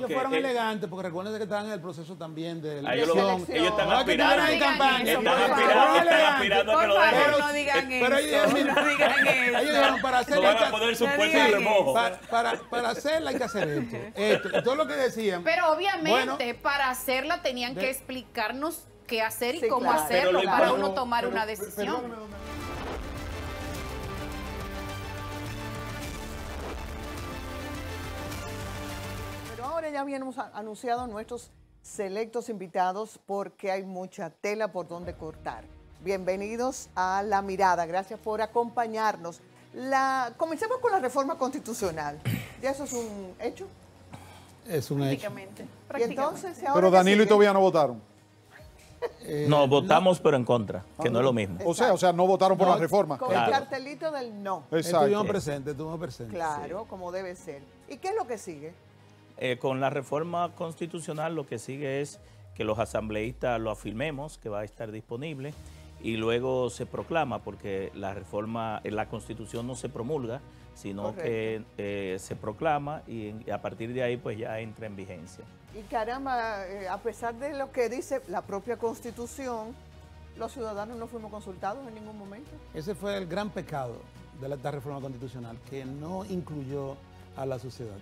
ellos fueron elegantes, porque recuerden que estaban en el proceso también de la elección. Ellos están aspirando. Están aspirando a que lo dejen. No digan eso. Pero ellos dijeron, para hacerla, van a poner su puesto en remojo. Para hacerla hay que hacer esto. Y todo lo que decían. Pero obviamente, para hacerla tenían que explicarnos qué hacer y cómo hacerlo para uno tomar una decisión. Pero ahora ya habíamos anunciado nuestros selectos invitados porque hay mucha tela por donde cortar. Bienvenidos a La Mirada, gracias por acompañarnos. Comencemos con la reforma constitucional. ¿Ya eso es un hecho? Es un hecho. Y entonces, pero Danilo y Tobía no votaron. No, votamos pero en contra, que no es lo mismo. O sea, no votaron por la reforma. Con el cartelito del no. Estuvimos presentes. Claro, como debe ser. ¿Y qué es lo que sigue? Con la reforma constitucional lo que sigue es que los asambleístas lo afirmemos, que va a estar disponible, y luego se proclama, porque la reforma, la Constitución no se promulga, sino que se proclama y a partir de ahí pues ya entra en vigencia. Y caramba, a pesar de lo que dice la propia Constitución, los ciudadanos no fuimos consultados en ningún momento. Ese fue el gran pecado de esta reforma constitucional, que no incluyó a la sociedad.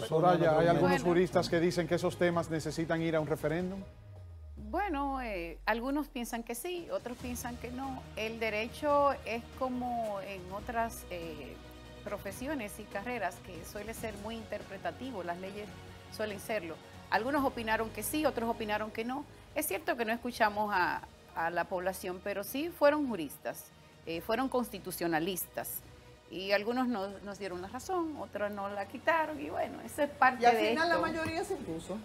Soraya, ¿hay algunos juristas que dicen que esos temas necesitan ir a un referéndum? Bueno, algunos piensan que sí, otros piensan que no. El derecho es como en otras profesiones y carreras que suele ser muy interpretativo, las leyes suelen serlo. Algunos opinaron que sí, otros opinaron que no. Es cierto que no escuchamos a la población, pero sí fueron juristas, fueron constitucionalistas. Y algunos nos dieron la razón, otros nos la quitaron, y bueno, eso es parte de esto. Y al final la mayoría se impuso.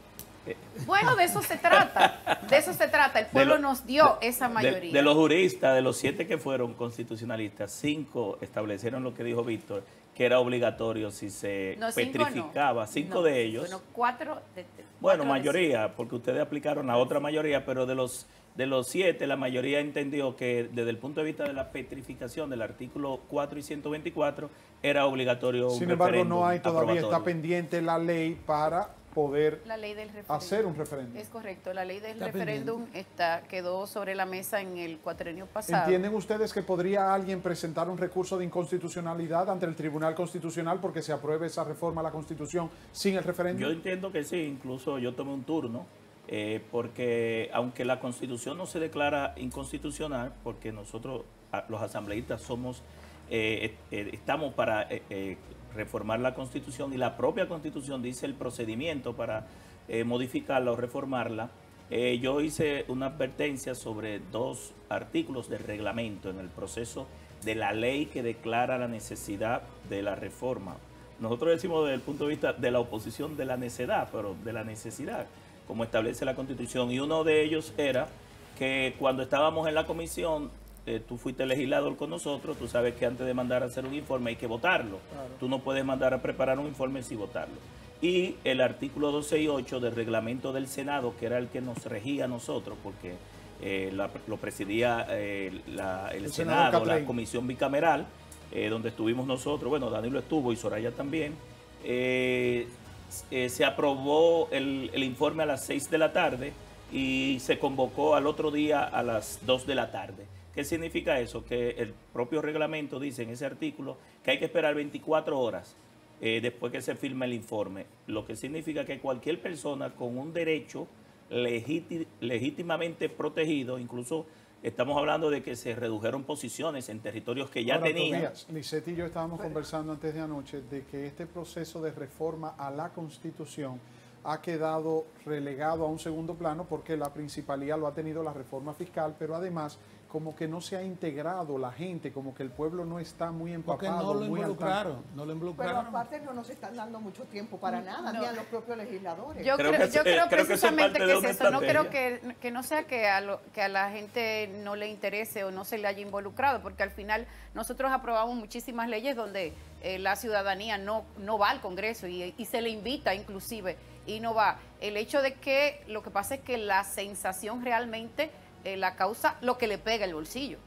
Bueno, de eso se trata, el pueblo nos dio esa mayoría. De los juristas, de los 7 que fueron constitucionalistas, 5 establecieron lo que dijo Víctor, que era obligatorio si se petrificaba. 5 de ellos. Bueno, 4 Bueno, mayoría, porque ustedes aplicaron la otra mayoría, pero de los 7, la mayoría entendió que desde el punto de vista de la petrificación del artículo 4 y 124 era obligatorio un referéndum. Sin embargo, no hay todavía, está pendiente la ley para poder hacer un referéndum. Es correcto, la ley del referéndum quedó sobre la mesa en el cuatrenio pasado. ¿Entienden ustedes que podría alguien presentar un recurso de inconstitucionalidad ante el Tribunal Constitucional porque se apruebe esa reforma a la Constitución sin el referéndum? Yo entiendo que sí, incluso yo tomé un turno, porque aunque la Constitución no se declara inconstitucional, porque nosotros, los asambleístas, estamos para reformar la Constitución, y la propia Constitución dice el procedimiento para modificarla o reformarla. Yo hice una advertencia sobre 2 artículos del reglamento en el proceso de la ley que declara la necesidad de la reforma. Nosotros decimos desde el punto de vista de la oposición de la necedad, pero de la necesidad, como establece la Constitución, y uno de ellos era que cuando estábamos en la comisión, tú fuiste legislador con nosotros, tú sabes que antes de mandar a hacer un informe hay que votarlo. Claro. Tú no puedes mandar a preparar un informe sin votarlo. Y el artículo 12 y 8 del reglamento del Senado, que era el que nos regía a nosotros, porque lo presidía el Senado, la comisión bicameral, donde estuvimos nosotros, bueno, Danilo estuvo y Soraya también, se aprobó el informe a las 6 de la tarde y se convocó al otro día a las 2 de la tarde. ¿Qué significa eso? Que el propio reglamento dice en ese artículo que hay que esperar 24 horas después que se firme el informe, lo que significa que cualquier persona con un derecho legítimamente protegido, incluso estamos hablando de que se redujeron posiciones en territorios que ya tenían. Lisette y yo estábamos conversando antes de anoche de que este proceso de reforma a la Constitución ha quedado relegado a un segundo plano porque la principalía lo ha tenido la reforma fiscal, pero además como que no se ha integrado la gente, como que el pueblo no está muy empapado. Porque no lo involucraron. Pero aparte no nos están dando mucho tiempo para nada, ni a los propios legisladores. Yo creo precisamente que es eso. No creo que no sea que a la gente no le interese o no se le haya involucrado, porque al final nosotros aprobamos muchísimas leyes donde la ciudadanía no va al Congreso y se le invita inclusive y no va. El hecho de que lo que pasa es que la sensación realmente la causa lo que le pega el bolsillo,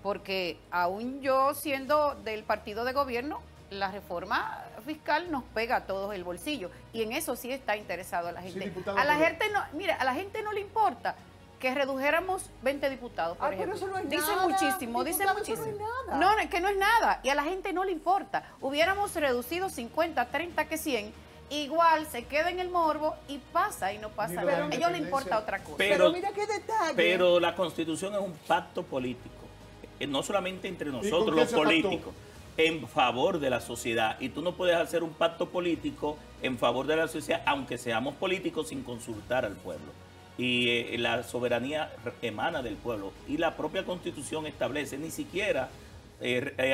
porque aún yo siendo del partido de gobierno, la reforma fiscal nos pega a todos el bolsillo. Y en eso sí está interesado la gente. Sí, diputada, a la pero- gente no, mira, a la gente no le importa que redujéramos 20 diputados, por Pero ejemplo. eso no es Dicen nada, muchísimo, dicen diputada, eso muchísimo. no es nada. No, es que no es nada. Y a la gente no le importa. Hubiéramos reducido 50, 30 que 100, igual se queda en el morbo y pasa y no pasa Pero nada. la A ellos les independencia- importa otra cosa. Pero mira qué detalle. Pero la Constitución es un pacto político, no solamente entre con nosotros quién los se pactó? políticos, en favor de la sociedad. Y tú no puedes hacer un pacto político en favor de la sociedad, aunque seamos políticos, sin consultar al pueblo. Y la soberanía emana del pueblo. Y la propia Constitución establece, ni siquiera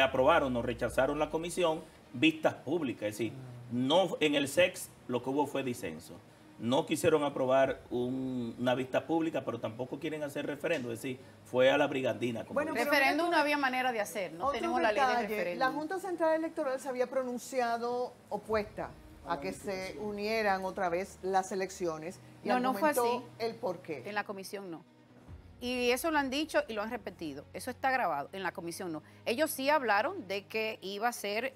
aprobaron o rechazaron la comisión vistas públicas. Es decir, no, en el SEX lo que hubo fue disenso. No quisieron aprobar una vista pública, pero tampoco quieren hacer referendo. Es decir, fue a la brigandina. Como Bueno, dicen. Referéndum no había manera de hacer, no Otro tenemos la ley de detalle, referéndum. La Junta Central Electoral se había pronunciado opuesta a que se unieran otra vez las elecciones y No, no fue argumentó así. el porqué. En la comisión no. Y eso lo han dicho y lo han repetido. Eso está grabado. En la comisión no. Ellos sí hablaron de que iba a ser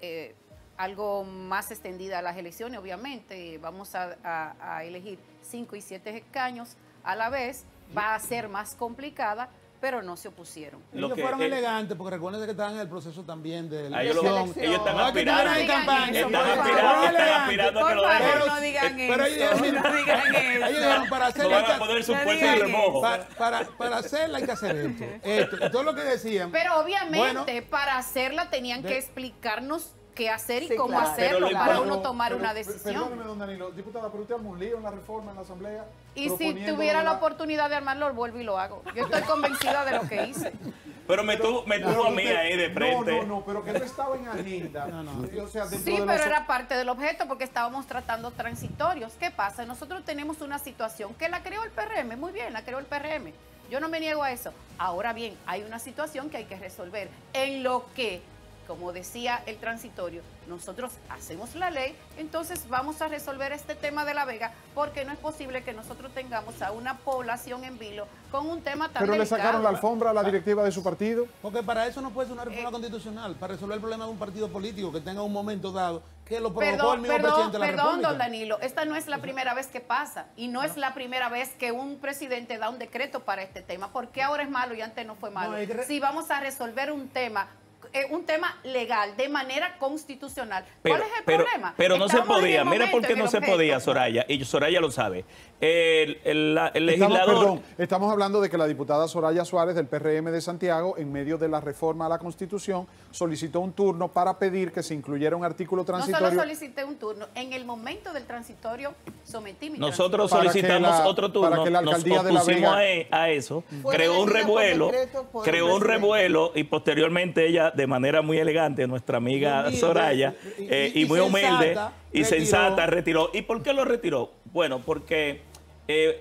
algo más extendida a las elecciones. Obviamente vamos a elegir 5 y 7 escaños a la vez. Va a ser más complicada, pero no se opusieron. Lo Ellos que- fueron elegantes porque recuerden que estaban en el proceso también de la Ellos, elección. ellos están No, que aspirando. estaban en campaña. eso, Están por favor. aspirando, están Elegante. aspirando a Por que lo favor, dejen. no digan Pero eso. ellos, mira, No digan eso. ellos dijeron, para hacer No van a poner su No puesto de digan remojo. para hacerla hay que hacer esto. Y todo lo que decían. Pero obviamente Bueno, para hacerla tenían de- que explicarnos qué hacer y Sí, cómo claro. hacerlo Pero para lo- uno tomar pero, una decisión. Perdóneme, don Danilo, diputada, pero usted armó un lío en la reforma en la Asamblea. Y si proponiendo tuviera la la- oportunidad de armarlo, vuelvo y lo hago. Yo estoy convencida de lo que hice. Pero me tuvo a mí ahí de frente. No, pero que no estaba en agenda. No. O sea, dentro Sí, de pero los- era parte del objeto porque estábamos tratando transitorios. ¿Qué pasa? Nosotros tenemos una situación que la creó el PRM, muy bien, la creó el PRM. Yo no me niego a eso. Ahora bien, hay una situación que hay que resolver en lo que, como decía el transitorio, nosotros hacemos la ley, entonces vamos a resolver este tema de La Vega, porque no es posible que nosotros tengamos a una población en vilo con un tema tan Pero le delicado. sacaron la alfombra a la directiva de su partido. Porque para eso no puede ser una reforma constitucional, para resolver el problema de un partido político que tenga un momento dado que lo provocó el mismo presidente de la Perdón, República. don Danilo, esta no es la primera vez que pasa y no es la primera vez que un presidente da un decreto para este tema. ¿Por qué ahora es malo y antes no fue malo? No, hay que Si vamos a resolver un tema legal de manera constitucional, ¿cuál es el problema? Pero no se Estamos en podía. el Mira momento por qué en el no se objeto. podía, Soraya. Y Soraya lo sabe. El legislador... Estamos hablando de que la diputada Soraya Suárez del PRM de Santiago, en medio de la reforma a la Constitución, solicitó un turno para pedir que se incluyera un artículo No transitorio. solo solicité un turno, en el momento del transitorio sometí mi Nosotros Para que solicitamos la- otro turno, para que la nos alcaldía de La opusimos Vega- a eso, Fue creó un elegida por revuelo, decreto por el creó un presidente. revuelo y posteriormente ella, de manera muy elegante, nuestra amiga Humilde, Soraya, y muy humilde y sensata, retiró. ¿Y por qué lo retiró? Bueno, porque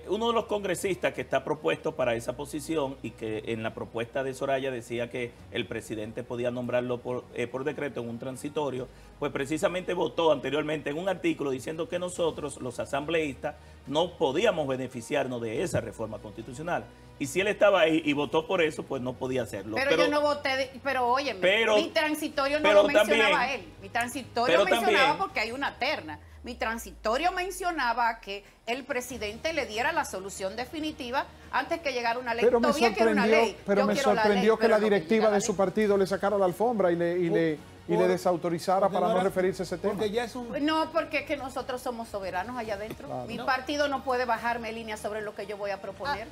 uno de los congresistas que está propuesto para esa posición y que en la propuesta de Soraya decía que el presidente podía nombrarlo por decreto en un transitorio, pues precisamente votó anteriormente en un artículo diciendo que nosotros, los asambleístas, no podíamos beneficiarnos de esa reforma constitucional. Y si él estaba ahí y votó por eso, pues no podía hacerlo. Pero yo no voté, pero óyeme, pero- mi transitorio no pero lo mencionaba también- él. Mi transitorio pero mencionaba también- porque hay una terna. Mi transitorio mencionaba que el presidente le diera la solución definitiva antes que llegara una ley. Pero me Todavía quiero una ley. sorprendió, Yo me quiero la sorprendió ley, que pero la no directiva llega la de su ley. partido le sacara la alfombra y le desautorizara Porque para no era- referirse a ese tema. Porque ya es un... No, porque es que nosotros somos soberanos allá adentro. Claro. Mi No. partido no puede bajarme línea sobre lo que yo voy a proponer.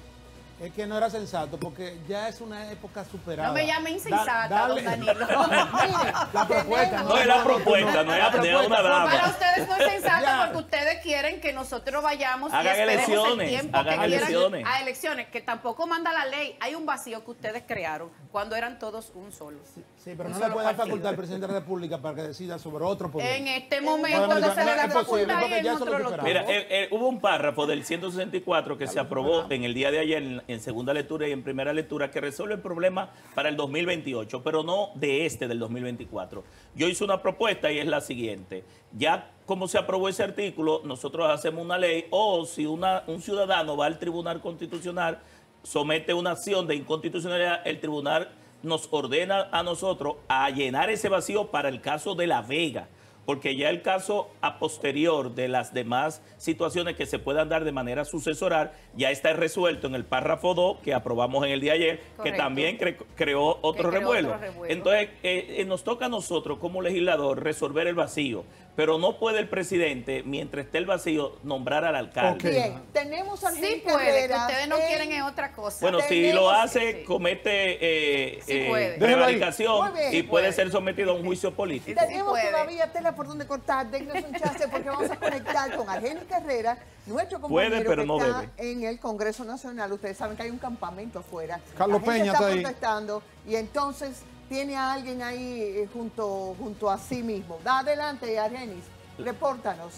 Es que no era sensato, porque ya es una época superada. No me llame insensata, don Danilo. Mire, la propuesta. No es la propuesta, no es propuesta. una dama. Para ustedes no es sensato Ya. porque ustedes quieren que nosotros vayamos Hagan y esperemos elecciones, el tiempo hagan que quieran elecciones. a elecciones, que tampoco manda la ley. Hay un vacío que ustedes crearon cuando eran todos un solo. Sí, pero Un no le solo puede dar partido. facultad al presidente de la República para que decida sobre otro poder. En este momento Bueno, no se le da es posible, facultad y porque en ya eso otro lo lo superamos. Mira, hubo un párrafo del 164 que se aprobó en el día de ayer en segunda lectura y en primera lectura que resuelve el problema para el 2028, pero no del 2024. Yo hice una propuesta y es la siguiente. Ya como se aprobó ese artículo, nosotros hacemos una ley o si un ciudadano va al Tribunal Constitucional, somete una acción de inconstitucionalidad, el tribunal nos ordena a nosotros a llenar ese vacío para el caso de La Vega. porque ya el caso a posterior de las demás situaciones que se puedan dar de manera sucesoral ya está resuelto en el párrafo 2 que aprobamos en el día de ayer, Correcto. que también creó otro revuelo. otro revuelo. Entonces, nos toca a nosotros como legislador resolver el vacío, pero no puede el presidente, mientras esté el vacío, nombrar al alcalde. Ok. Bien, tenemos a Sí Angélica puede, que Herrera ustedes no en- quieren es otra cosa. Bueno, si Tenemos- lo hace, sí. comete Sí puede. prevaricación Muy bien. y puede Puede. ser sometido a un juicio político. Tenemos puede. todavía tela por donde cortar, dennos un chance porque vamos a conectar con Angélica Herrera, nuestro compañero Puede, pero que no está debe. en el Congreso Nacional. Ustedes saben que hay un campamento afuera. Carlos La gente Peña está está ahí. protestando y entonces tiene a alguien ahí junto a sí mismo. Da adelante, Argenis, repórtanos.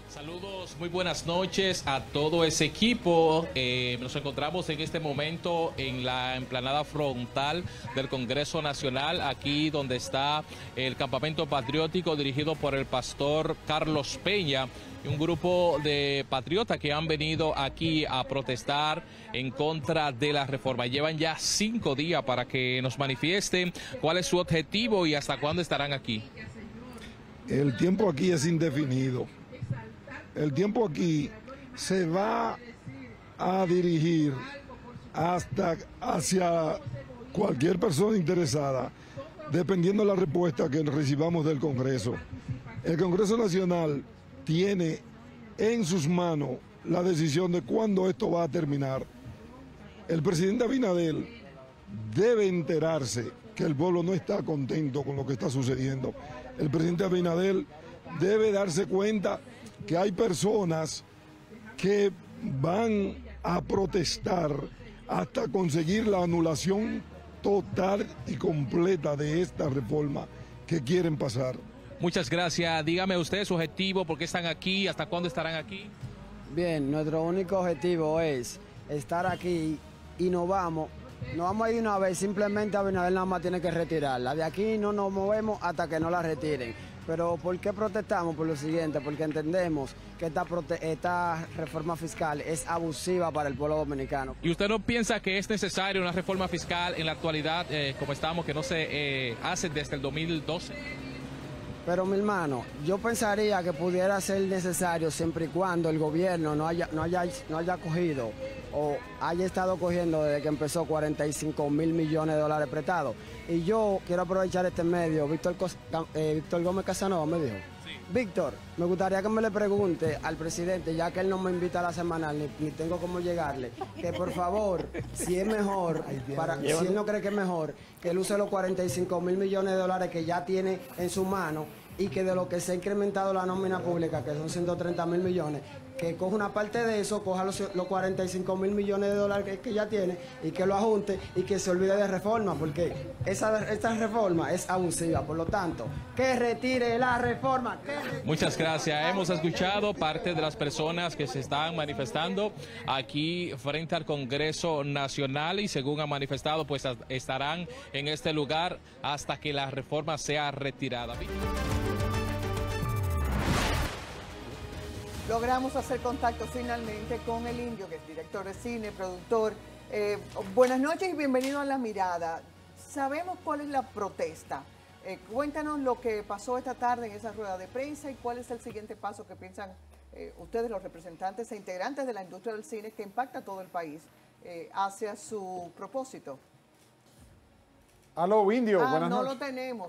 Saludos, muy buenas noches a todo ese equipo. Nos encontramos en este momento en la emplanada frontal del Congreso Nacional, aquí donde está el campamento patriótico dirigido por el pastor Carlos Peña y un grupo de patriotas que han venido aquí a protestar en contra de la reforma. Llevan ya 5 días para que nos manifiesten cuál es su objetivo y hasta cuándo estarán aquí. El tiempo aquí es indefinido. El tiempo aquí se va a dirigir hacia cualquier persona interesada, dependiendo de la respuesta que recibamos del Congreso. El Congreso Nacional tiene en sus manos la decisión de cuándo esto va a terminar. El presidente Abinader debe enterarse que el pueblo no está contento con lo que está sucediendo. El presidente Abinader debe darse cuenta que hay personas que van a protestar hasta conseguir la anulación total y completa de esta reforma que quieren pasar. Muchas gracias. Dígame usted su objetivo, por qué están aquí, hasta cuándo estarán aquí. Bien, nuestro único objetivo es estar aquí y nos vamos a ir una vez, simplemente Abinader nada más tiene que retirarla. De aquí no nos movemos hasta que no la retiren. Pero ¿por qué protestamos? Por lo siguiente, porque entendemos que esta reforma fiscal es abusiva para el pueblo dominicano. ¿Y usted no piensa que es necesaria una reforma fiscal en la actualidad, como estamos, que no se hace desde el 2012? Pero mi hermano, yo pensaría que pudiera ser necesario siempre y cuando el gobierno no haya cogido o haya estado cogiendo desde que empezó 45 mil millones de dólares prestados. Y yo quiero aprovechar este medio, Víctor Gómez Casanova me dijo. Víctor, me gustaría que me le pregunte al presidente, ya que él no me invita a la semanal, ni tengo cómo llegarle, que por favor, si es mejor, si él no cree que es mejor, que él use los 45 mil millones de dólares que ya tiene en su mano y que de lo que se ha incrementado la nómina pública, que son 130 mil millones, que coja una parte de eso, coja los 45 mil millones de dólares que ya tiene y que lo ajunte y que se olvide de reforma, porque esta reforma es abusiva. Por lo tanto, que retire la reforma. Muchas gracias. Hemos escuchado parte de las personas que se están manifestando aquí frente al Congreso Nacional y según han manifestado, pues estarán en este lugar hasta que la reforma sea retirada. Logramos hacer contacto finalmente con el Indio, que es director de cine, productor. Buenas noches y bienvenido a La Mirada. Sabemos cuál es la protesta. Cuéntanos lo que pasó esta tarde en esa rueda de prensa y cuál es el siguiente paso que piensan ustedes, los representantes e integrantes de la industria del cine que impacta a todo el país hacia su propósito. Aló, Indio, buenas no noches.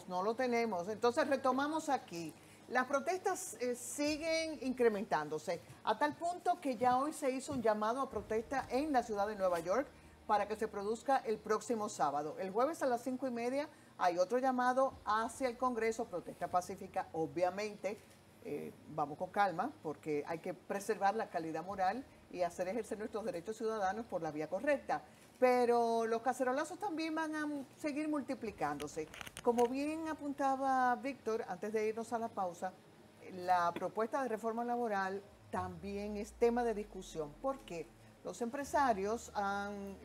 no lo tenemos. Entonces retomamos aquí. Las protestas siguen incrementándose a tal punto que ya hoy se hizo un llamado a protesta en la ciudad de Nueva York para que se produzca el próximo sábado. El jueves a las 5:30 hay otro llamado hacia el Congreso, protesta pacífica, obviamente. Vamos con calma porque hay que preservar la calidad moral y hacer ejercer nuestros derechos ciudadanos por la vía correcta. Pero los cacerolazos también van a seguir multiplicándose. Como bien apuntaba Víctor, antes de irnos a la pausa, la propuesta de reforma laboral también es tema de discusión. ¿Por qué? Los empresarios,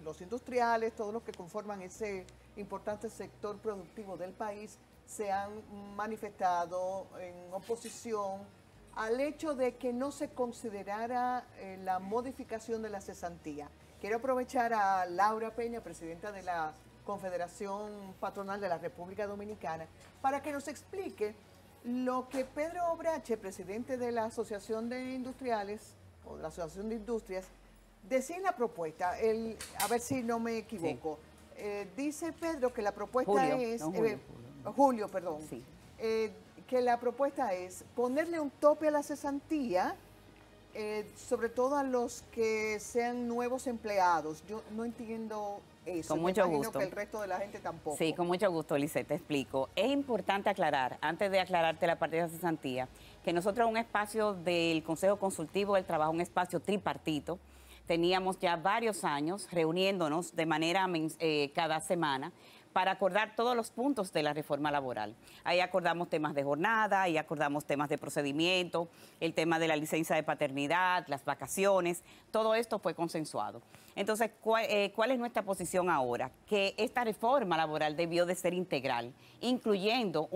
los industriales, todos los que conforman ese importante sector productivo del país, se han manifestado en oposición al hecho de que no se considerara la modificación de la cesantía. Quiero aprovechar a Laura Peña, presidenta de la Confederación Patronal de la República Dominicana, para que nos explique Lo que Pedro Obrache, presidente de la Asociación de Industriales, o de la Asociación de Industrias, decía en la propuesta, a ver si no me equivoco, dice Pedro que la propuesta es, Julio, perdón, sí. Que la propuesta es ponerle un tope a la cesantía, sobre todo a los que sean nuevos empleados. Yo no entiendo eso. Con mucho imagino gusto. que el resto de la gente tampoco. Sí, con mucho gusto, Lisette, te explico. Es importante aclarar, antes de aclararte la parte de la cesantía, que nosotros un espacio del Consejo Consultivo del Trabajo, un espacio tripartito, teníamos ya varios años reuniéndonos de manera cada semana para acordar todos los puntos de la reforma laboral. Ahí acordamos temas de jornada, ahí acordamos temas de procedimiento, el tema de la licencia de paternidad, las vacaciones, todo esto fue consensuado. Entonces, ¿cuál es nuestra posición ahora? Que esta reforma laboral debió de ser integral, incluyendo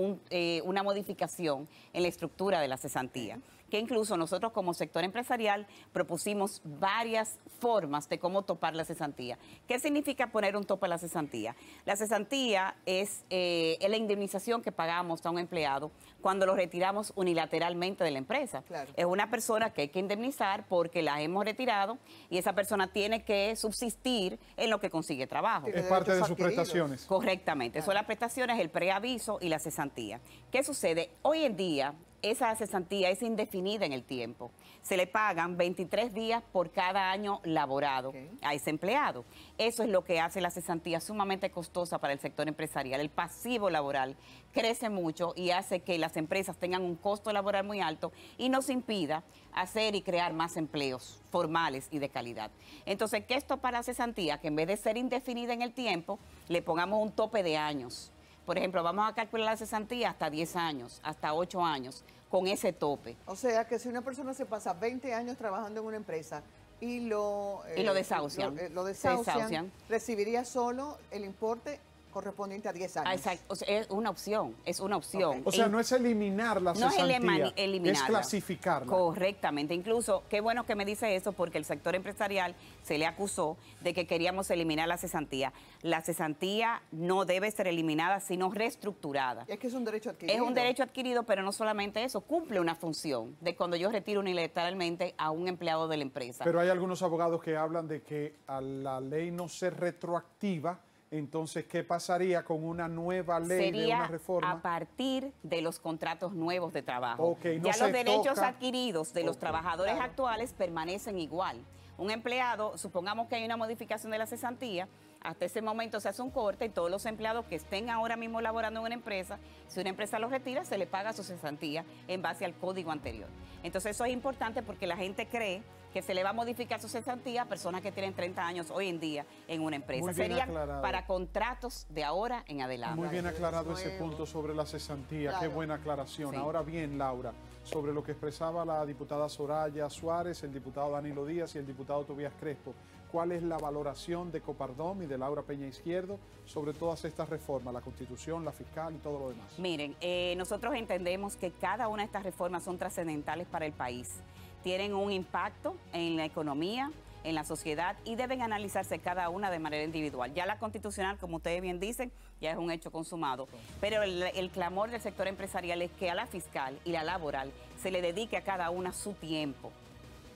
una modificación en la estructura de la cesantía, que incluso nosotros como sector empresarial propusimos varias formas de cómo topar la cesantía. ¿Qué significa poner un tope a la cesantía? La cesantía es la indemnización que pagamos a un empleado cuando lo retiramos unilateralmente de la empresa. Claro. Es una persona que hay que indemnizar porque la hemos retirado y esa persona tiene que subsistir en lo que consigue trabajo. Es parte de sus prestaciones. Correctamente. Son las prestaciones, el preaviso y la cesantía. ¿Qué sucede? Hoy en día, esa cesantía es indefinida en el tiempo. Se le pagan 23 días por cada año laborado a ese empleado. Eso es lo que hace la cesantía sumamente costosa para el sector empresarial. El pasivo laboral crece mucho y hace que las empresas tengan un costo laboral muy alto y nos impida hacer y crear más empleos formales y de calidad. Entonces, ¿qué es esto para la cesantía? Que en vez de ser indefinida en el tiempo, le pongamos un tope de años. Por ejemplo, vamos a calcular la cesantía hasta 10 años, hasta 8 años, con ese tope. O sea, que si una persona se pasa 20 años trabajando en una empresa y lo desahucian, recibiría solo el importe correspondiente a 10 años. Exacto, o sea, es una opción, Okay. O sea, no es eliminar la cesantía, es clasificarla. Correctamente, incluso, qué bueno que me dice eso, porque el sector empresarial se le acusó de que queríamos eliminar la cesantía. La cesantía no debe ser eliminada, sino reestructurada. Es que es un derecho adquirido. Es un derecho adquirido, pero no solamente eso, cumple una función de cuando yo retiro unilateralmente a un empleado de la empresa. Pero hay algunos abogados que hablan de que a la ley no ser retroactiva, entonces, ¿qué pasaría con una nueva ley de una reforma? A partir de los contratos nuevos de trabajo. Okay, no ya los derechos toca adquiridos de los trabajadores actuales permanecen igual. Un empleado, supongamos que hay una modificación de la cesantía, hasta ese momento se hace un corte y todos los empleados que estén ahora mismo laborando en una empresa, si una empresa los retira, se le paga su cesantía en base al código anterior. Entonces eso es importante porque la gente cree que se le va a modificar su cesantía a personas que tienen 30 años hoy en día en una empresa. Serían para contratos de ahora en adelante. Muy bien aclarado ese punto sobre la cesantía. Claro. Qué buena aclaración. Sí. Ahora bien, Laura, sobre lo que expresaba la diputada Soraya Suárez, el diputado Danilo Díaz y el diputado Tobías Crespo, ¿cuál es la valoración de Copardom y de Laura Peña Izquierdo sobre todas estas reformas, la Constitución, la fiscal y todo lo demás? Miren, nosotros entendemos que cada una de estas reformas son trascendentales para el país. Tienen un impacto en la economía, en la sociedad y deben analizarse cada una de manera individual. Ya la constitucional, como ustedes bien dicen, ya es un hecho consumado. Pero el clamor del sector empresarial es que a la fiscal y la laboral se le dedique a cada una su tiempo.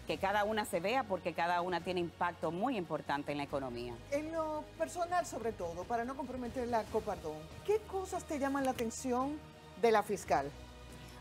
Que cada una se vea porque cada una tiene impacto muy importante en la economía. En lo personal, sobre todo, para no comprometer la Copardom, ¿qué cosas te llaman la atención de la fiscal?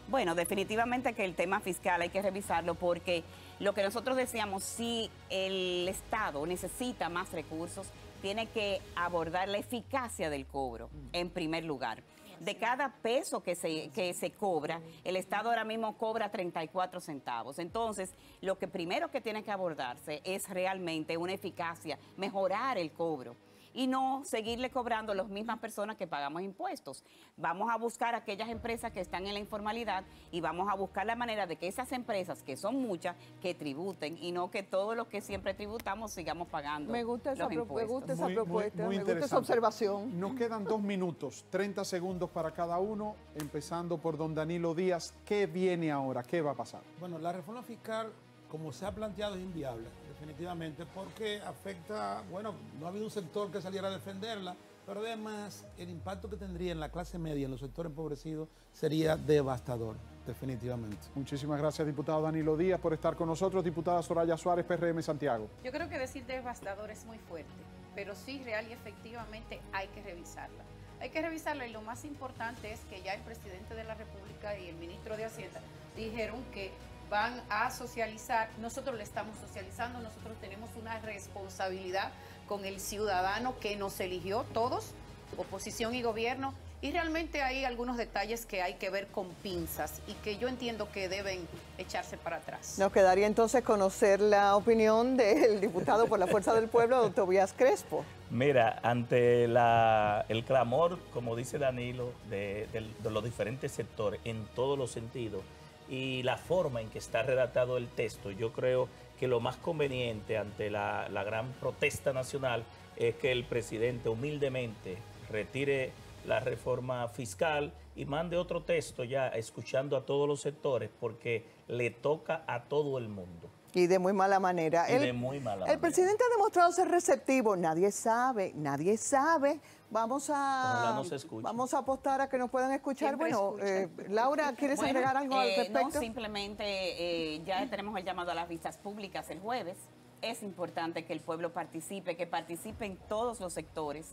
Bueno, definitivamente que el tema fiscal hay que revisarlo porque lo que nosotros decíamos, si el Estado necesita más recursos, tiene que abordar la eficacia del cobro en primer lugar. De cada peso que se cobra, el Estado ahora mismo cobra 34 centavos. Entonces, lo que primero que tiene que abordarse es realmente una eficacia, mejorar el cobro y no seguirle cobrando a las mismas personas que pagamos impuestos. Vamos a buscar aquellas empresas que están en la informalidad y vamos a buscar la manera de que esas empresas, que son muchas, que tributen y no que todos los que siempre tributamos sigamos pagando Me gusta esa propuesta, muy me gusta esa observación. Nos quedan 2 minutos, 30 segundos para cada uno, empezando por don Danilo Díaz. ¿Qué viene ahora? ¿Qué va a pasar? Bueno, la reforma fiscal, como se ha planteado, es inviable, definitivamente, porque afecta, bueno, no ha habido un sector que saliera a defenderla, Pero además, el impacto que tendría en la clase media, en los sectores empobrecidos, sería devastador, definitivamente. Muchísimas gracias, diputado Danilo Díaz, por estar con nosotros. Diputada Soraya Suárez, PRM Santiago. Yo creo que decir devastador es muy fuerte, pero sí, real y efectivamente hay que revisarla. Hay que revisarla y lo más importante es que ya el presidente de la República y el ministro de Hacienda dijeron que van a socializar. Nosotros le estamos socializando, nosotros tenemos una responsabilidad con el ciudadano que nos eligió todos, oposición y gobierno, y realmente hay algunos detalles que hay que ver con pinzas y que yo entiendo que deben echarse para atrás. Nos quedaría entonces conocer la opinión del diputado por la Fuerza del Pueblo, Tobías Crespo. Mira, ante el clamor, como dice Danilo, de los diferentes sectores en todos los sentidos y la forma en que está redactado el texto, yo creo que lo más conveniente ante la gran protesta nacional es que el presidente humildemente retire la reforma fiscal y mande otro texto ya escuchando a todos los sectores porque le toca a todo el mundo. Y de muy mala manera. El presidente ha demostrado ser receptivo. Nadie sabe. Vamos a apostar a que nos puedan escuchar. Bueno, Laura, ¿quieres agregar algo al respecto? No, simplemente ya tenemos el llamado a las vistas públicas el jueves. Es importante que el pueblo participe, que participen todos los sectores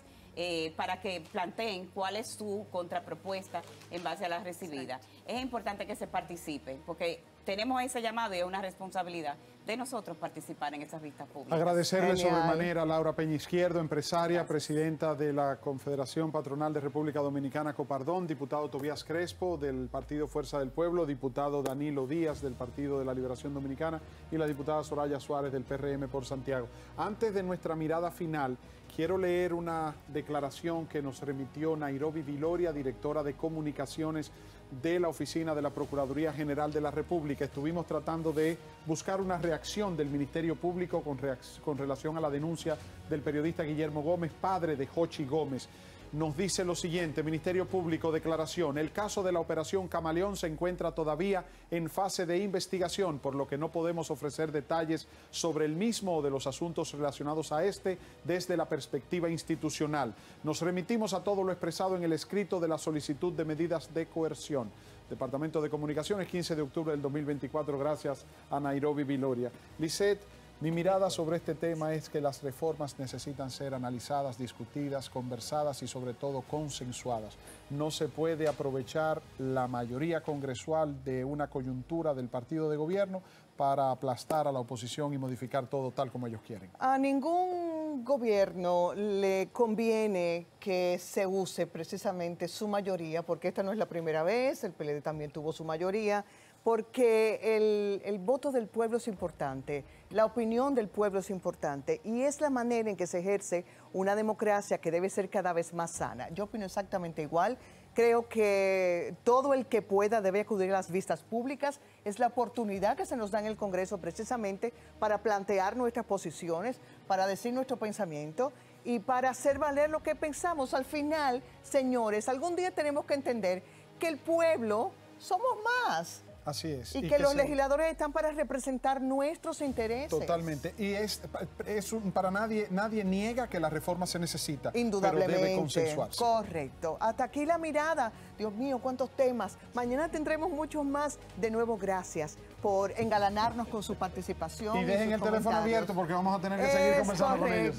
para que planteen cuál es su contrapropuesta en base a la recibida. Es importante que se participe porque tenemos ese llamado y es una responsabilidad de nosotros participar en esas vistas públicas. Agradecerle sobremanera a Laura Peña Izquierdo, empresaria, presidenta de la Confederación Patronal de República Dominicana, Copardón, diputado Tobías Crespo del Partido Fuerza del Pueblo, diputado Danilo Díaz del Partido de la Liberación Dominicana y la diputada Soraya Suárez del PRM por Santiago. Antes de nuestra mirada final, quiero leer una declaración que nos remitió Nairobi Viloria, directora de comunicaciones de la Oficina de la Procuraduría General de la República. Estuvimos tratando de buscar una reacción del Ministerio Público con relación a la denuncia del periodista Guillermo Gómez, padre de Jochi Gómez. Nos dice lo siguiente, Ministerio Público, declaración. El caso de la Operación Camaleón se encuentra todavía en fase de investigación, por lo que no podemos ofrecer detalles sobre el mismo o de los asuntos relacionados a este desde la perspectiva institucional. Nos remitimos a todo lo expresado en el escrito de la solicitud de medidas de coerción. Departamento de Comunicaciones, 15 de octubre del 2024, gracias a Nairobi Viloria. Lisette, mi mirada sobre este tema es que las reformas necesitan ser analizadas, discutidas, conversadas y sobre todo consensuadas. No se puede aprovechar la mayoría congresual de una coyuntura del partido de gobierno para aplastar a la oposición y modificar todo tal como ellos quieren. A ningún gobierno le conviene que se use precisamente su mayoría, porque esta no es la primera vez, el PLD también tuvo su mayoría, porque el voto del pueblo es importante, la opinión del pueblo es importante y es la manera en que se ejerce una democracia que debe ser cada vez más sana. Yo opino exactamente igual. Creo que todo el que pueda debe acudir a las vistas públicas. Es la oportunidad que se nos da en el Congreso precisamente para plantear nuestras posiciones, para decir nuestro pensamiento y para hacer valer lo que pensamos. Al final, señores, algún día tenemos que entender que el pueblo somos más. Así es. Y que los legisladores están para representar nuestros intereses. Totalmente. Y para nadie niega que la reforma se necesita. Indudablemente. Pero debe consensuarse. Correcto. Hasta aquí la mirada. Dios mío, cuántos temas. Mañana tendremos muchos más. De nuevo, gracias por engalanarnos con su participación. Y dejen el teléfono abierto porque vamos a tener que seguir conversando con ellos.